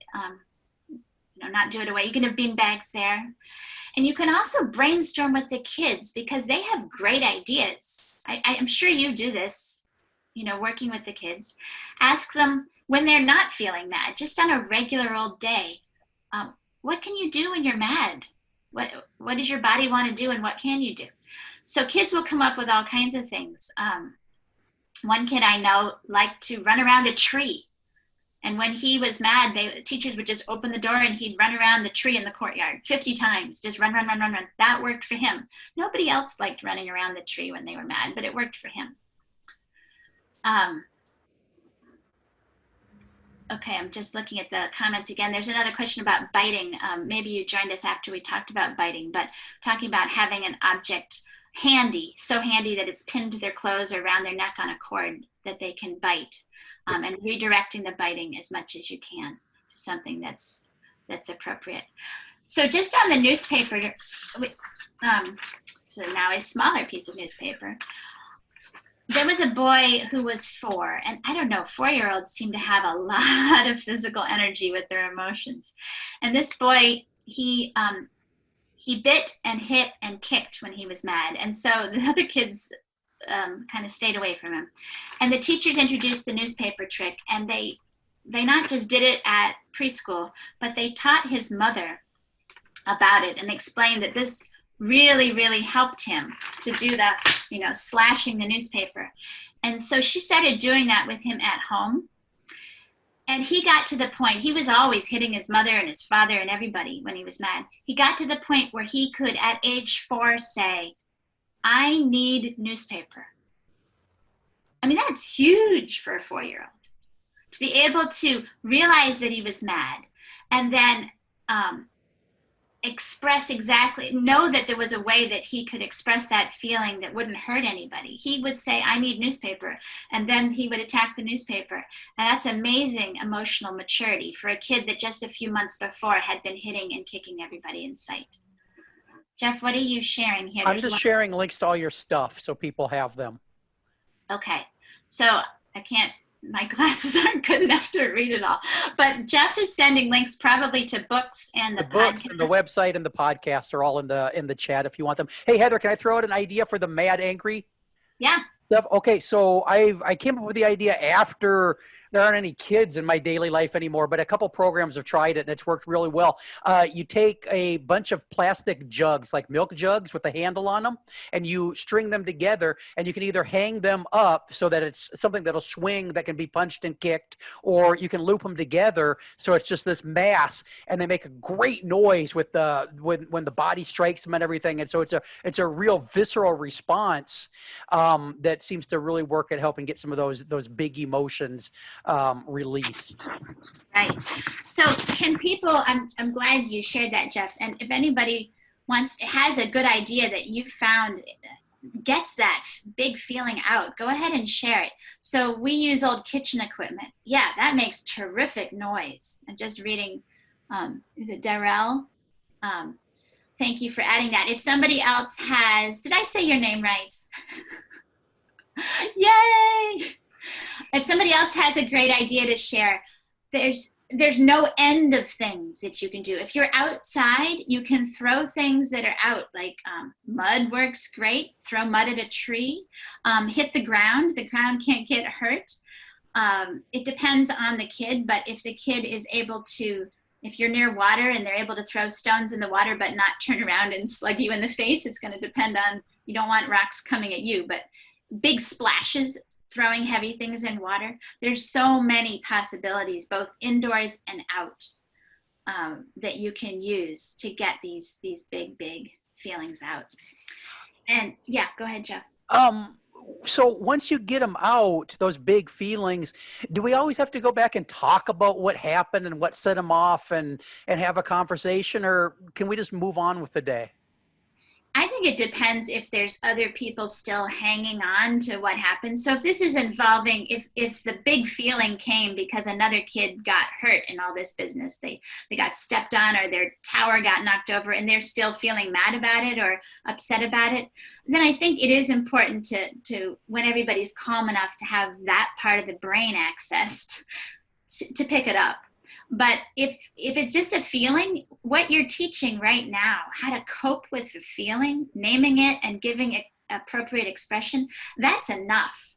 not do it away. You can have bean bags there. And you can also brainstorm with the kids because they have great ideas. I'm sure you do this, working with the kids. Ask them when they're not feeling mad, just on a regular old day, what can you do when you're mad? What does your body want to do, and what can you do? So kids will come up with all kinds of things. One kid I know liked to run around a tree. And when he was mad, teachers would just open the door and he'd run around the tree in the courtyard 50 times, just run. That worked for him. Nobody else liked running around the tree when they were mad, but it worked for him. Okay, I'm just looking at the comments again. There's another question about biting. Maybe you joined us after we talked about biting, but talking about having an object handy, so handy that it's pinned to their clothes or around their neck on a cord that they can bite. And redirecting the biting as much as you can to something that's appropriate. So just on the newspaper, so now a smaller piece of newspaper. There was a boy who was 4, and I don't know, 4-year-olds seem to have a lot of physical energy with their emotions. And this boy, he bit and hit and kicked when he was mad. And so the other kids kind of stayed away from him. And the teachers introduced the newspaper trick, and they not just did it at preschool, but they taught his mother about it and explained that this really, really helped him to do the, slashing the newspaper. And so she started doing that with him at home. And he got to the point, he was always hitting his mother and his father and everybody when he was mad. He got to the point where he could, at age 4, say, I need newspaper. I mean, that's huge for a 4-year-old. To be able to realize that he was mad and then know that there was a way that he could express that feeling that wouldn't hurt anybody. He would say, I need newspaper, and then he would attack the newspaper. And that's amazing emotional maturity for a kid that just a few months before had been hitting and kicking everybody in sight. Jeff, what are you sharing here? I'm just sharing links to all your stuff so people have them. Okay. So my glasses aren't good enough to read it all. But Jeff is sending links probably to books and the books and the website and the podcast are all in the chat if you want them. Hey, Heather, can I throw out an idea for the Mad Angry? Yeah. Stuff? Okay, so I came up with the idea after there aren't any kids in my daily life anymore, but a couple programs have tried it and it's worked really well. You take a bunch of plastic jugs, like milk jugs with a handle on them, and you string them together, and you can either hang them up so that it's something that'll swing that can be punched and kicked, or you can loop them together so it's just this mass, and they make a great noise with when the body strikes them and everything. And so it's a real visceral response that seems to really work at helping get some of those big emotions released. Right. So can people, I'm glad you shared that, Jeff. And if anybody has a good idea that you found gets that big feeling out, go ahead and share it. So we use old kitchen equipment. Yeah, that makes terrific noise. I'm just reading, is it Darrell? Thank you for adding that. If somebody else has, did I say your name right? Yay! If somebody else has a great idea to share, there's no end of things that you can do. If you're outside, you can throw things that are out, like mud works great. Throw mud at a tree. Hit the ground can't get hurt. It depends on the kid, but if the kid is able to, if you're near water and they're able to throw stones in the water but not turn around and slug you in the face, it's going to depend on, you don't want rocks coming at you, but big splashes, throwing heavy things in water. There's so many possibilities, both indoors and out, that you can use to get these big feelings out. And yeah, go ahead, Jeff. So once you get them out, those big feelings, do we always have to go back and talk about what happened and what set them off and have a conversation, or can we just move on with the day? I think it depends if there's other people still hanging on to what happened. So if this is involving, if the big feeling came because another kid got hurt in all this business, they got stepped on or their tower got knocked over and they're still feeling mad about it or upset about it, then I think it is important to when everybody's calm enough to have that part of the brain accessed to pick it up. But if it's just a feeling, what you're teaching right now, how to cope with the feeling, naming it and giving it appropriate expression, that's enough.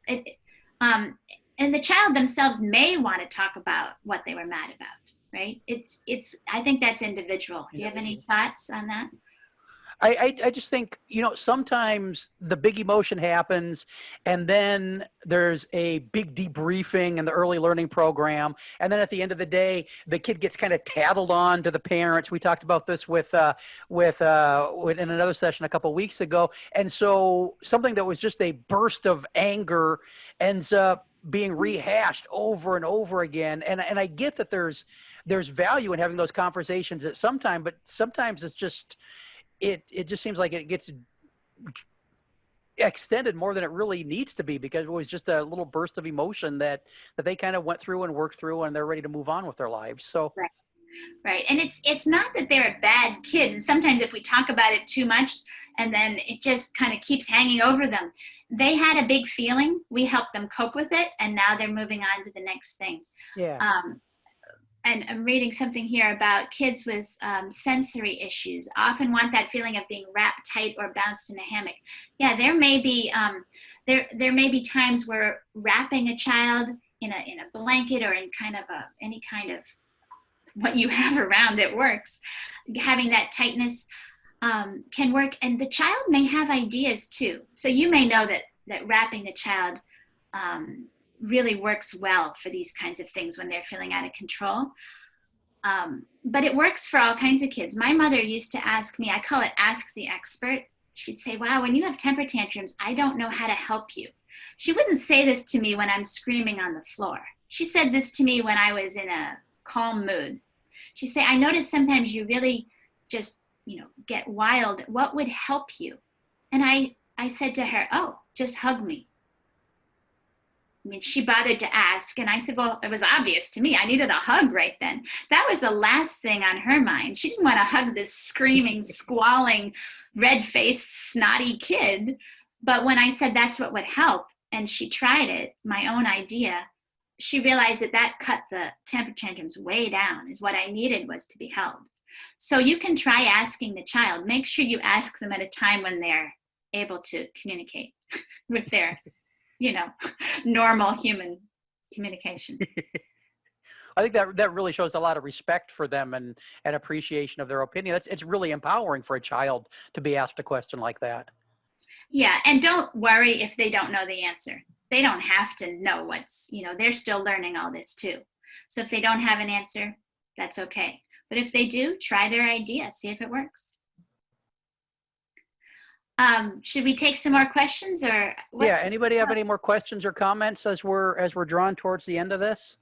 And the child themselves may want to talk about what they were mad about, right? I think that's individual. Do you have any thoughts on that? I just think, sometimes the big emotion happens and then there's a big debriefing in the early learning program. And then at the end of the day, the kid gets kind of tattled on to the parents. We talked about this with in another session a couple of weeks ago. And so something that was just a burst of anger ends up being rehashed over and over again. And I get that there's value in having those conversations at some time, but sometimes it's just, it just seems like it gets extended more than it really needs to be because it was just a little burst of emotion that they kind of went through and worked through and they're ready to move on with their lives. So right. And it's not that they're a bad kid. And sometimes if we talk about it too much and then it just kind of keeps hanging over them, they had a big feeling, we helped them cope with it, and now they're moving on to the next thing. And I'm reading something here about kids with sensory issues often want that feeling of being wrapped tight or bounced in a hammock. Yeah, there may be times where wrapping a child in a blanket or in kind of any kind of what you have around that works, having that tightness can work. And the child may have ideas too. So you may know that wrapping the child really works well for these kinds of things when they're feeling out of control. But it works for all kinds of kids. My mother used to ask me, I call it ask the expert. She'd say, wow, when you have temper tantrums, I don't know how to help you. She wouldn't say this to me when I'm screaming on the floor. She said this to me when I was in a calm mood. She'd say, I notice sometimes you really just, get wild. What would help you? And I said to her, oh, just hug me. I mean, she bothered to ask, and I said, well, it was obvious to me. I needed a hug right then. That was the last thing on her mind. She didn't want to hug this screaming, squalling, red-faced, snotty kid. But when I said that's what would help, and she tried it, my own idea, she realized that cut the temper tantrums way down, is what I needed was to be held. So you can try asking the child. Make sure you ask them at a time when they're able to communicate with their normal human communication. I think that really shows a lot of respect for them and appreciation of their opinion. It's really empowering for a child to be asked a question like that. Yeah, and don't worry if they don't know the answer. They don't have to know they're still learning all this too. So if they don't have an answer, that's okay. But if they do, try their idea, see if it works. Should we take some more questions or what? Yeah, anybody have any more questions or comments as we're drawn towards the end of this?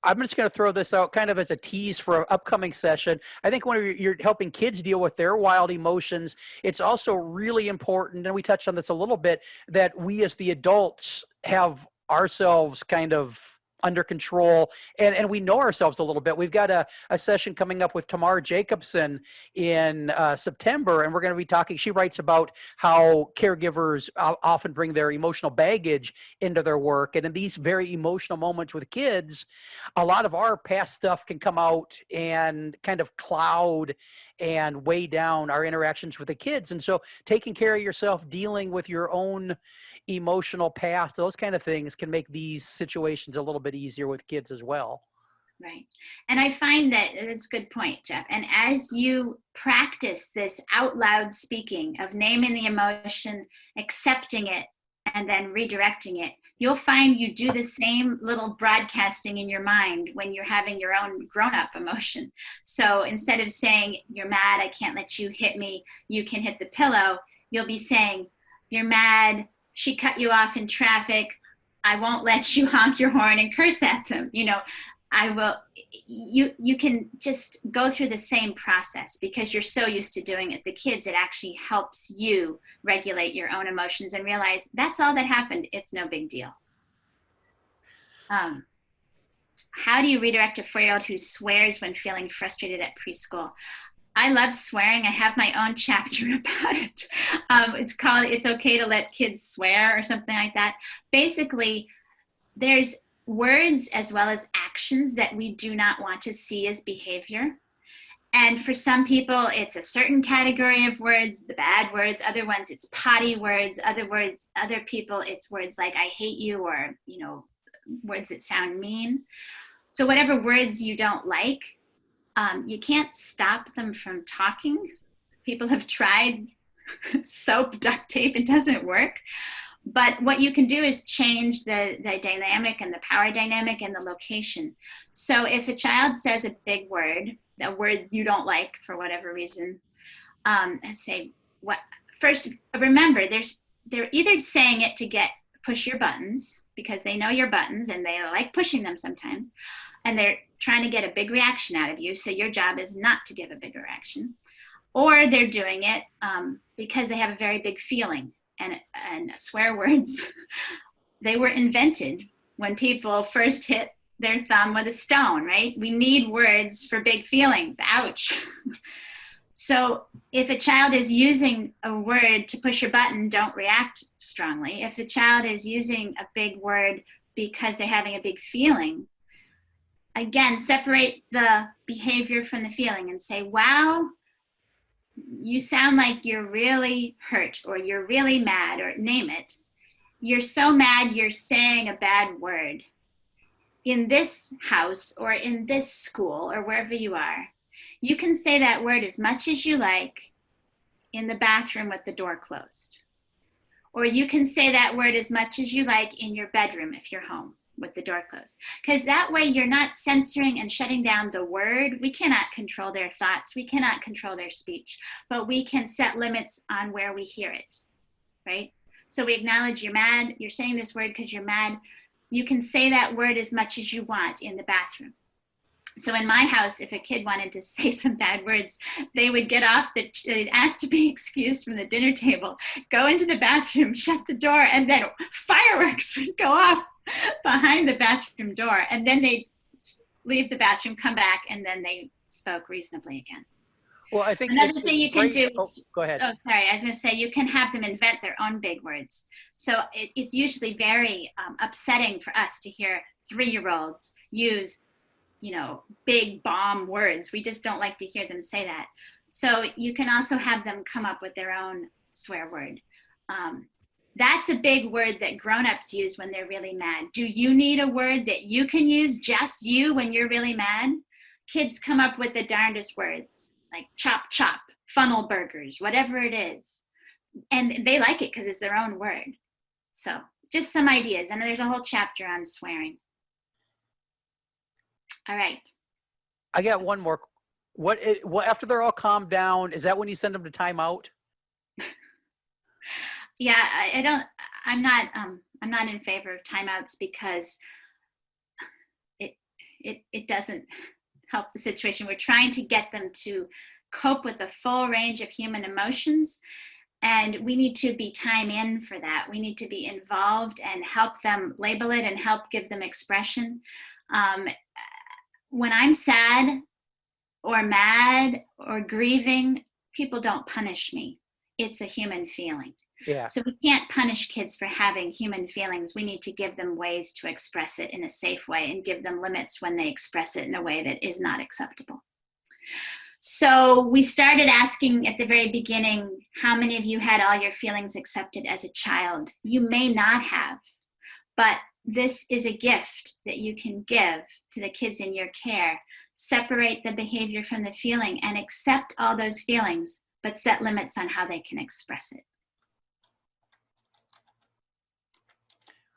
I'm just going to throw this out kind of as a tease for an upcoming session. I think when you're helping kids deal with their wild emotions, it's also really important, and we touched on this a little bit, that we as the adults have ourselves kind of under control and we know ourselves a little bit. We've got a session coming up with Tamar Jacobson in September, and we're going to be talking. She writes about how caregivers often bring their emotional baggage into their work. And in these very emotional moments with kids, a lot of our past stuff can come out and kind of cloud and weigh down our interactions with the kids. And so taking care of yourself, dealing with your own emotional past, those kind of things can make these situations a little bit easier with kids as well. Right. And I find that's a good point, Jeff. And as you practice this out loud speaking of naming the emotion, accepting it, and then redirecting it, you'll find you do the same little broadcasting in your mind when you're having your own grown-up emotion. So instead of saying, you're mad, I can't let you hit me, you can hit the pillow, you'll be saying, you're mad, she cut you off in traffic, I won't let you honk your horn and curse at them. I will, you can just go through the same process because you're so used to doing it. The kids, it actually helps you regulate your own emotions and realize that's all that happened. It's no big deal. How do you redirect a 4-year-old who swears when feeling frustrated at preschool? I love swearing. I have my own chapter about it. It's called It's Okay to Let Kids Swear or something like that. Basically, there's words as well as actions that we do not want to see as behavior. And for some people, it's a certain category of words, the bad words. Other ones, it's potty words. Other people, it's words like I hate you, or, you know, words that sound mean. So whatever words you don't like, you can't stop them from talking. People have tried soap, duct tape, it doesn't work. But what you can do is change the dynamic and the power dynamic and the location. So if a child says a big word, a word you don't like for whatever reason, and say, what? First, remember, they're either saying it to push your buttons because they know your buttons and they like pushing them sometimes, and they're trying to get a big reaction out of you. So your job is not to give a big reaction, or they're doing it because they have a very big feeling. And swear words, they were invented when people first hit their thumb with a stone, right? We need words for big feelings. Ouch. So if a child is using a word to push a button, don't react strongly. If the child is using a big word because they're having a big feeling, again, separate the behavior from the feeling and say, wow, you sound like you're really hurt, or you're really mad, or name it. You're so mad you're saying a bad word. In this house or in this school or wherever you are, you can say that word as much as you like in the bathroom with the door closed. Or you can say that word as much as you like in your bedroom if you're home with the door closed. Because that way you're not censoring and shutting down the word. We cannot control their thoughts. We cannot control their speech, but we can set limits on where we hear it, right? So we acknowledge you're mad. You're saying this word because you're mad. You can say that word as much as you want in the bathroom. So in my house, if a kid wanted to say some bad words, they would get off, they'd ask to be excused from the dinner table, go into the bathroom, shut the door, and then fireworks would go off behind the bathroom door. And then they'd leave the bathroom, come back, and then they spoke reasonably again. Well, I think another thing you can do. Go ahead. Oh, sorry. I was going to say you can have them invent their own big words. So it's usually very upsetting for us to hear 3-year-olds use, you know, big bomb words. We just don't like to hear them say that. So you can also have them come up with their own swear word. That's a big word that grown-ups use when they're really mad. Do you need a word that you can use, just you, when you're really mad? Kids come up with the darndest words, like chop chop, funnel burgers, whatever it is. And they like it because it's their own word. So just some ideas. And there's a whole chapter on swearing. All right. I got one more. What after they're all calmed down, is that when you send them to timeout? Yeah, I'm not in favor of timeouts because it doesn't help the situation. We're trying to get them to cope with the full range of human emotions, and we need to be time in for that. We need to be involved and help them label it and help give them expression. When I'm sad or mad or grieving, people don't punish me. It's a human feeling. Yeah. So we can't punish kids for having human feelings. We need to give them ways to express it in a safe way and give them limits when they express it in a way that is not acceptable. So we started asking at the very beginning, how many of you had all your feelings accepted as a child? You may not have, but this is a gift that you can give to the kids in your care. Separate the behavior from the feeling and accept all those feelings, but set limits on how they can express it.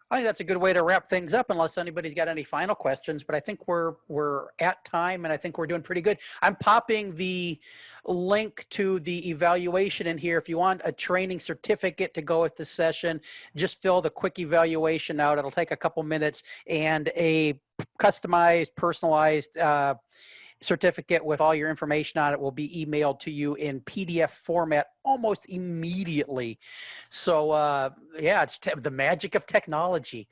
I think that's a good way to wrap things up, unless anybody's got any final questions. But I think we're at time, and I think we're doing pretty good. I'm popping the link to the evaluation in here. If you want a training certificate to go with the session, just fill the quick evaluation out. It'll take a couple minutes, and a customized, personalized certificate with all your information on it will be emailed to you in PDF format almost immediately. So yeah, it's the magic of technology.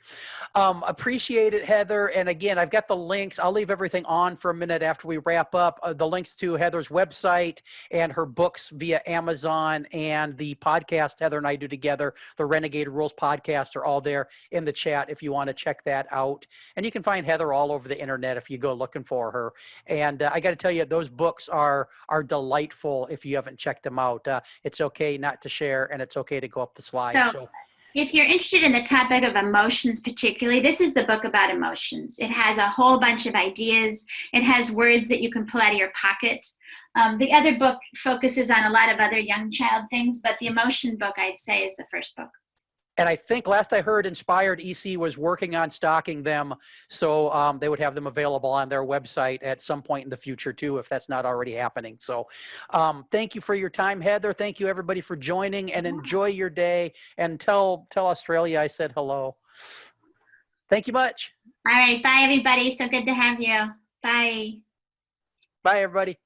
Appreciate it, Heather. And again, I've got the links. I'll leave everything on for a minute after we wrap up. The links to Heather's website and her books via Amazon, and the podcast Heather and I do together, the Renegade Rules podcast, are all there in the chat if you want to check that out. And you can find Heather all over the internet if you go looking for her. And I got to tell you, those books are delightful if you haven't checked them out. It's okay not to share, and it's okay to go up the slide. So if you're interested in the topic of emotions particularly, this is the book about emotions. It has a whole bunch of ideas. It has words that you can pull out of your pocket. The other book focuses on a lot of other young child things, but the emotion book, I'd say, is the first book. And I think last I heard, Inspired EC was working on stocking them, so they would have them available on their website at some point in the future too, if that's not already happening. So thank you for your time, Heather. Thank you, everybody, for joining, and enjoy your day. And tell Australia I said hello. Thank you much. All right. Bye, everybody. So good to have you. Bye. Bye, everybody.